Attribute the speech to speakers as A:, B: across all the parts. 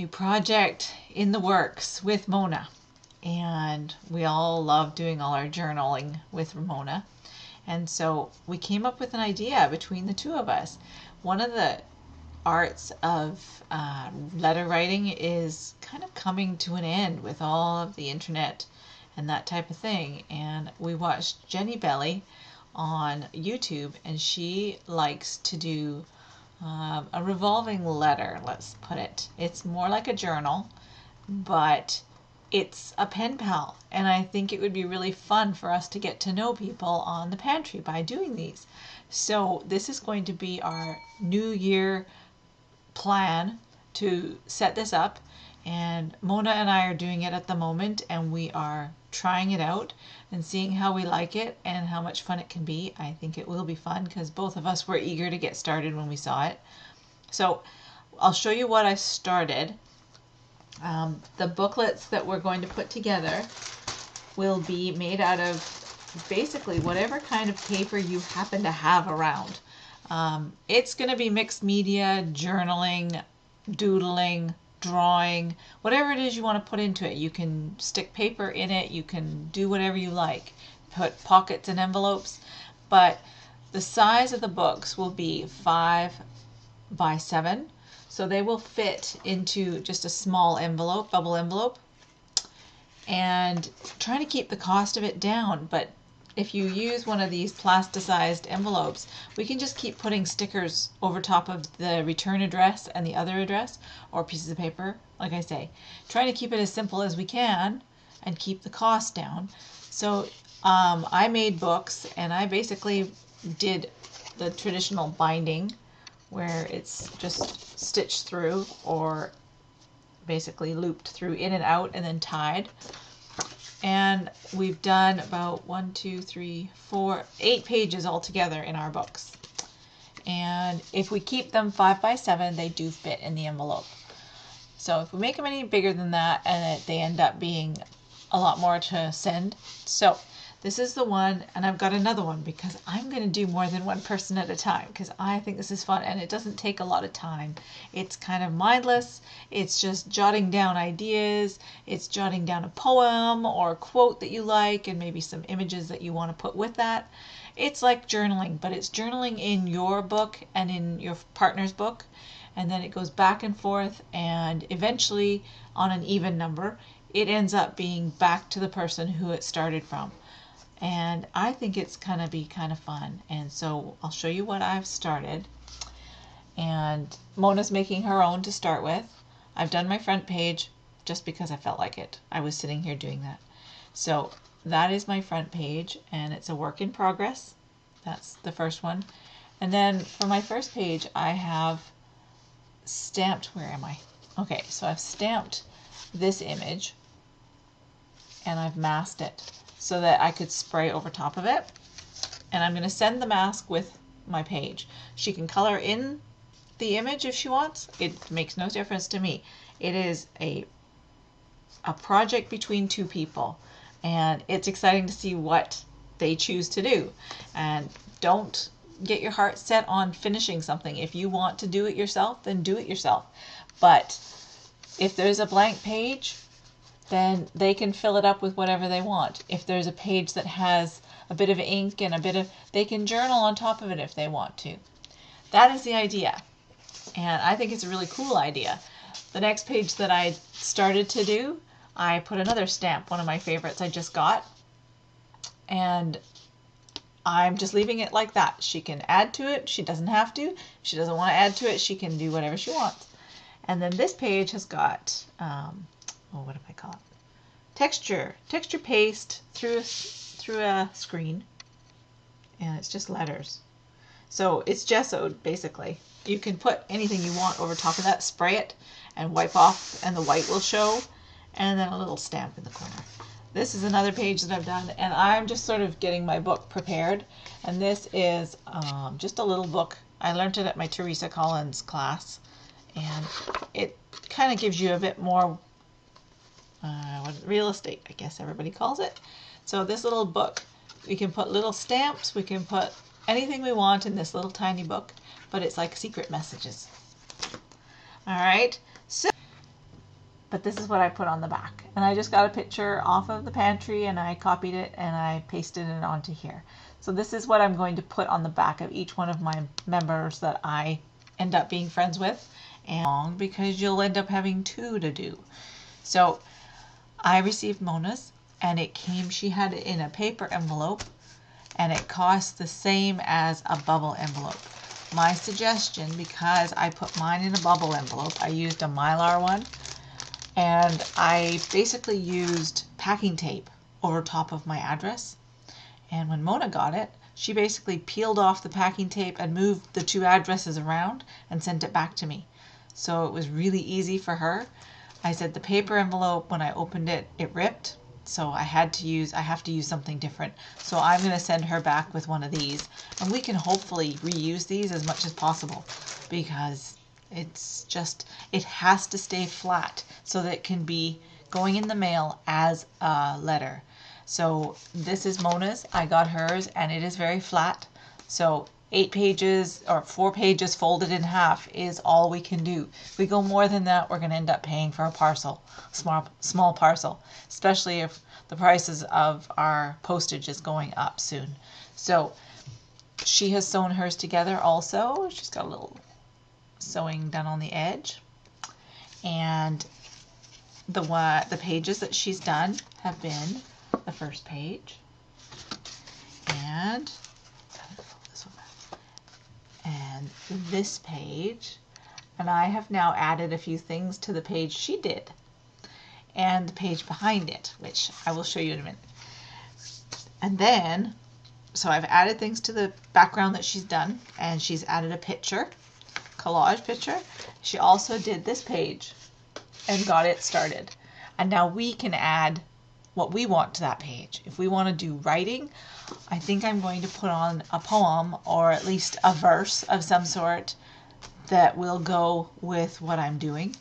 A: project in the works with Mona, and we all love doing all our journaling with Mona. And so we came up with an idea between the two of us. One of the arts of letter writing is kind of coming to an end with all of the internet and that type of thing. And we watched Jenny Belly on YouTube, and she likes to do a revolving letter, let's put it. It's more like a journal, but it's a pen pal, and I think it would be really fun for us to get to know people on the pantry by doing these. So this is going to be our New Year plan to set this up, and Mona and I are doing it at the moment, and we are trying it out and seeing how we like it and how much fun it can be. I think it will be fun because both of us were eager to get started when we saw it. So I'll show you what I started. The booklets that we're going to put together will be made out of basically whatever kind of paper you happen to have around. It's going to be mixed media, journaling, doodling, drawing, whatever it is you want to put into it. You can stick paper in it, you can do whatever you like, put pockets and envelopes, but the size of the books will be 5 by 7. So they will fit into just a small envelope, bubble envelope, and trying to keep the cost of it down. But if you use one of these plasticized envelopes, we can just keep putting stickers over top of the return address and the other address, or pieces of paper, like I say. Trying to keep it as simple as we can and keep the cost down. So I made books, and I basically did the traditional binding, where it's just stitched through or basically looped through in and out and then tied. And we've done about 1, 2, 3, 4, 8 pages altogether in our books. And if we keep them 5 by 7, they do fit in the envelope. So if we make them any bigger than that, and they end up being a lot more to send. So this is the one, and I've got another one because I'm going to do more than one person at a time because I think this is fun, and it doesn't take a lot of time. It's kind of mindless. It's just jotting down ideas. It's jotting down a poem or a quote that you like, and maybe some images that you want to put with that. It's like journaling, but it's journaling in your book and in your partner's book, and then it goes back and forth, and eventually on an even number, it ends up being back to the person who it started from. And I think it's going to be kind of fun. And so I'll show you what I've started. And Mona's making her own to start with. I've done my front page just because I felt like it. I was sitting here doing that. So that is my front page, and it's a work in progress. That's the first one. And then for my first page, I have stamped, where am I? Okay, so I've stamped this image, and I've masked it so that I could spray over top of it. And I'm going to send the mask with my page. She can color in the image if she wants. It makes no difference to me. It is a project between two people, and it's exciting to see what they choose to do. And don't get your heart set on finishing something. If you want to do it yourself, then do it yourself. But if there's a blank page, then they can fill it up with whatever they want. If there's a page that has a bit of ink and they can journal on top of it if they want to. That is the idea. And I think it's a really cool idea. The next page that I started to do, I put another stamp, one of my favorites I just got. And I'm just leaving it like that. She can add to it. She doesn't have to. If she doesn't want to add to it, she can do whatever she wants. And then this page has got what do I call it? Texture paste through a screen, and it's just letters. So it's gessoed basically. You can put anything you want over top of that, spray it, and wipe off, and the white will show, and then a little stamp in the corner. This is another page that I've done, and I'm just sort of getting my book prepared. And this is just a little book. I learned it at my Teresa Collins class, and it kind of gives you a bit more real estate, I guess everybody calls it. So this little book, we can put little stamps, we can put anything we want in this little tiny book, but it's like secret messages. All right, so but this is what I put on the back. And I just got a picture off of the pantry and I copied it and I pasted it onto here. So this is what I'm going to put on the back of each one of my members that I end up being friends with, and because you'll end up having 2 to do. So I received Mona's, and it came, she had it in a paper envelope, and it cost the same as a bubble envelope. My suggestion, because I put mine in a bubble envelope, I used a Mylar one, and I basically used packing tape over top of my address. And when Mona got it, she basically peeled off the packing tape and moved the 2 addresses around and sent it back to me. So it was really easy for her. I said the paper envelope, when I opened it, it ripped. So I have to use something different. So I'm going to send her back with one of these. And we can hopefully reuse these as much as possible, because it's just, it has to stay flat so that it can be going in the mail as a letter. So this is Mona's. I got hers, and it is very flat. So 8 pages or 4 pages folded in half is all we can do. If we go more than that, we're going to end up paying for a parcel, small parcel, especially if the prices of our postage is going up soon. So she has sewn hers together also. She's got a little sewing done on the edge. And the pages that she's done have been the first page, and this page, and I have now added a few things to the page she did, and the page behind it, which I will show you in a minute. And then, so I've added things to the background that she's done, and she's added a picture, collage picture. She also did this page and got it started. And now we can add what we want to that page. If we want to do writing, I think I'm going to put on a poem or at least a verse of some sort that will go with what I'm doing.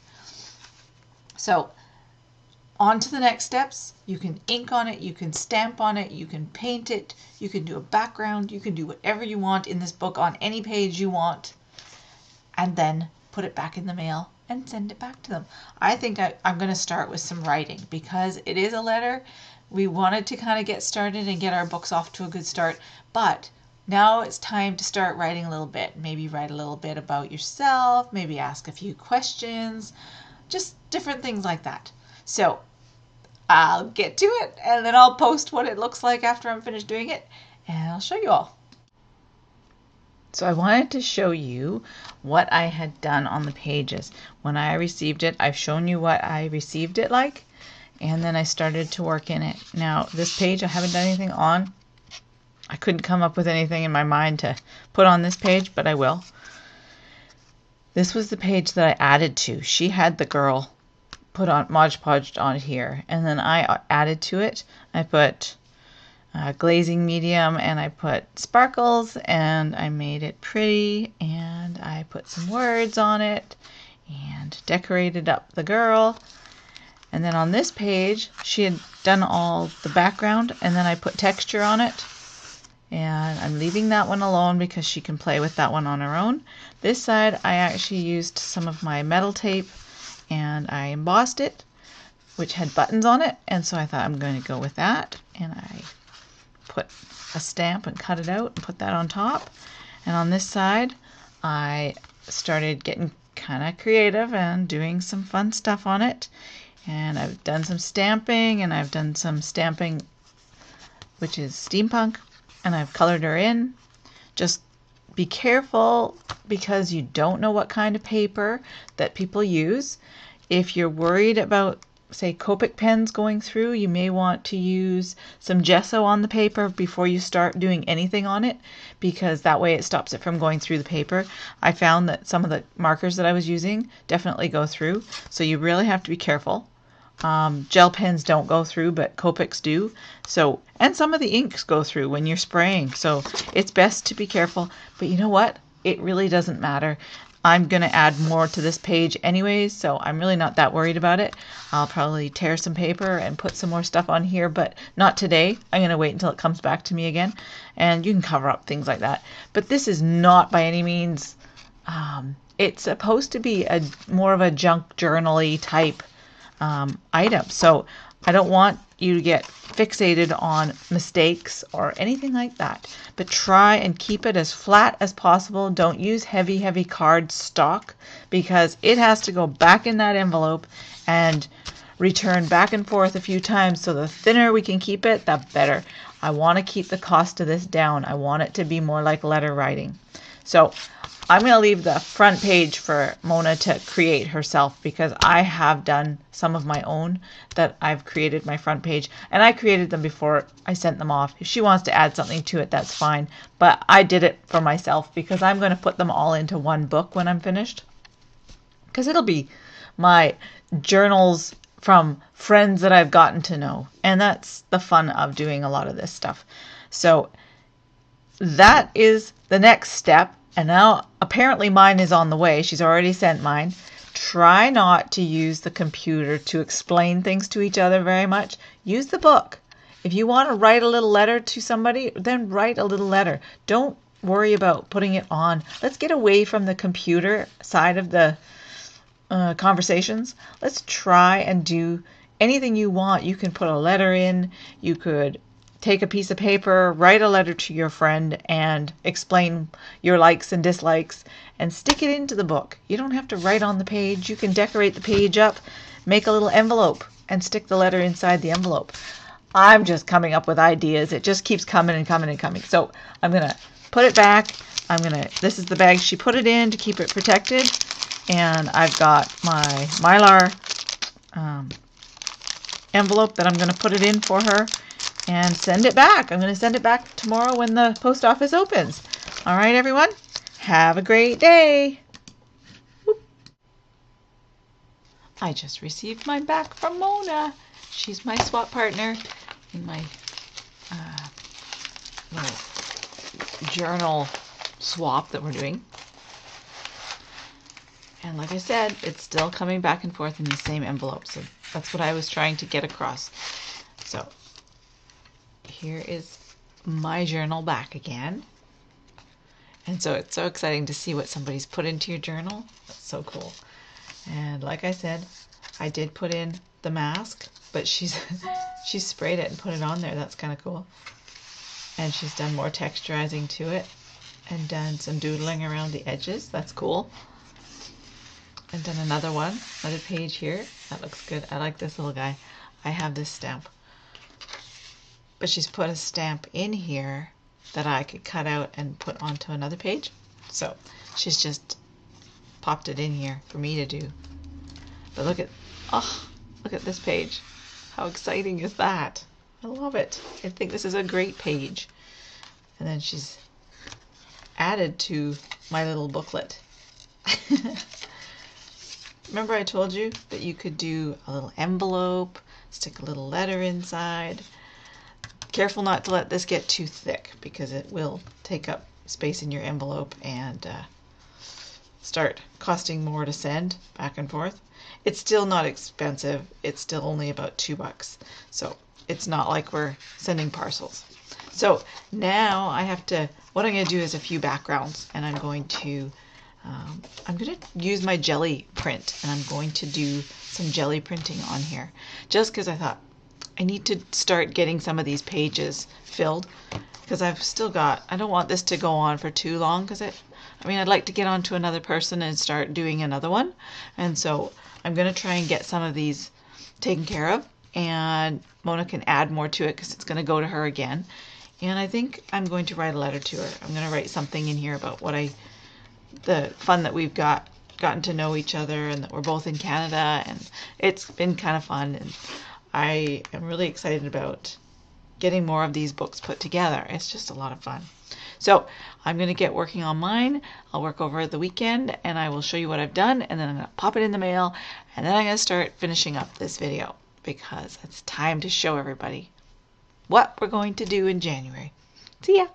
A: So on to the next steps. You can ink on it, you can stamp on it, you can paint it, you can do a background, you can do whatever you want in this book on any page you want, and then put it back in the mail and send it back to them. I think I'm going to start with some writing, because it is a letter. We wanted to kind of get started and get our books off to a good start, but now it's time to start writing a little bit. Maybe write a little bit about yourself, maybe ask a few questions, just different things like that. So I'll get to it, and then I'll post what it looks like after I'm finished doing it, and I'll show you all. So I wanted to show you what I had done on the pages. When I received it, I've shown you what I received it like, and then I started to work in it. Now, this page I haven't done anything on. I couldn't come up with anything in my mind to put on this page, but I will. This was the page that I added to. She had the girl put on Mod Podged on here, and then I added to it. I put glazing medium, and I put sparkles, and I made it pretty, and I put some words on it and decorated up the girl. And then on this page she had done all the background, and then I put texture on it, and I'm leaving that one alone because she can play with that one on her own. This side I actually used some of my metal tape and I embossed it, which had buttons on it, and so I thought I'm going to go with that, and I put a stamp and cut it out and put that on top. And on this side I started getting kind of creative and doing some fun stuff on it, and I've done some stamping, and I've done some stamping which is steampunk, and I've colored her in. Just be careful, because you don't know what kind of paper that people use. If you're worried about, say, Copic pens going through, you may want to use some gesso on the paper before you start doing anything on it, because that way it stops it from going through the paper. I found that some of the markers that I was using definitely go through, so you really have to be careful. Gel pens don't go through, but Copics do. So, and some of the inks go through when you're spraying, so it's best to be careful. But you know what? It really doesn't matter. I'm going to add more to this page anyways, so I'm really not that worried about it. I'll probably tear some paper and put some more stuff on here, but not today. I'm going to wait until it comes back to me again, and you can cover up things like that. But this is not by any means, it's supposed to be more of a junk journal-y type item. So I don't want you to get fixated on mistakes or anything like that, but try and keep it as flat as possible. Don't use heavy card stock because it has to go back in that envelope and return back and forth a few times. So the thinner we can keep it, the better. I want to keep the cost of this down. I want it to be more like letter writing. So I'm going to leave the front page for Mona to create herself because I have done some of my own that I've created my front page, and I created them before I sent them off. If she wants to add something to it, that's fine, but I did it for myself because I'm going to put them all into one book when I'm finished, because it'll be my journals from friends that I've gotten to know, and that's the fun of doing a lot of this stuff. So that is the next step. And now apparently mine is on the way. She's already sent mine. Try not to use the computer to explain things to each other very much. Use the book. If you want to write a little letter to somebody, then write a little letter. Don't worry about putting it on. Let's get away from the computer side of the conversations. Let's try and do anything you want. You can put a letter in. You could take a piece of paper, write a letter to your friend, and explain your likes and dislikes, and stick it into the book. You don't have to write on the page. You can decorate the page up, make a little envelope, and stick the letter inside the envelope. I'm just coming up with ideas. It just keeps coming and coming and coming. So I'm going to put it back. This is the bag she put it in to keep it protected. And I've got my Mylar envelope that I'm going to put it in for her and send it back. I'm going to send it back tomorrow when the post office opens. All right, everyone. Have a great day. Whoop. I just received mine back from Mona. She's my swap partner in my little journal swap that we're doing. And like I said, it's still coming back and forth in the same envelope. So that's what I was trying to get across. So here is my journal back again. And so it's so exciting to see what somebody's put into your journal. That's so cool. And like I said, I did put in the mask, but she sprayed it and put it on there. That's kind of cool. And she's done more texturizing to it and done some doodling around the edges. That's cool. And done another page here. That looks good. I like this little guy. I have this stamp. But she's put a stamp in here that I could cut out and put onto another page. So she's just popped it in here for me to do. But look at this page. How exciting is that? I love it. I think this is a great page. And then she's added to my little booklet. Remember I told you that you could do a little envelope, stick a little letter inside. Careful not to let this get too thick because it will take up space in your envelope and start costing more to send back and forth. It's still not expensive. It's still only about $2. So it's not like we're sending parcels. So now what I'm going to do is a few backgrounds, and I'm going to use my jelly print, and I'm going to do some jelly printing on here just because I thought I need to start getting some of these pages filled because I don't want this to go on for too long because I'd like to get on to another person and start doing another one. And so I'm going to try and get some of these taken care of, and Mona can add more to it because it's going to go to her again. And I think I'm going to write a letter to her. I'm going to write something in here about the fun that we've gotten to know each other, and that we're both in Canada, and it's been kind of fun. And I am really excited about getting more of these books put together. It's just a lot of fun. So I'm going to get working on mine. I'll work over the weekend and I will show you what I've done, and then I'm going to pop it in the mail, and then I'm going to start finishing up this video because it's time to show everybody what we're going to do in January. See ya!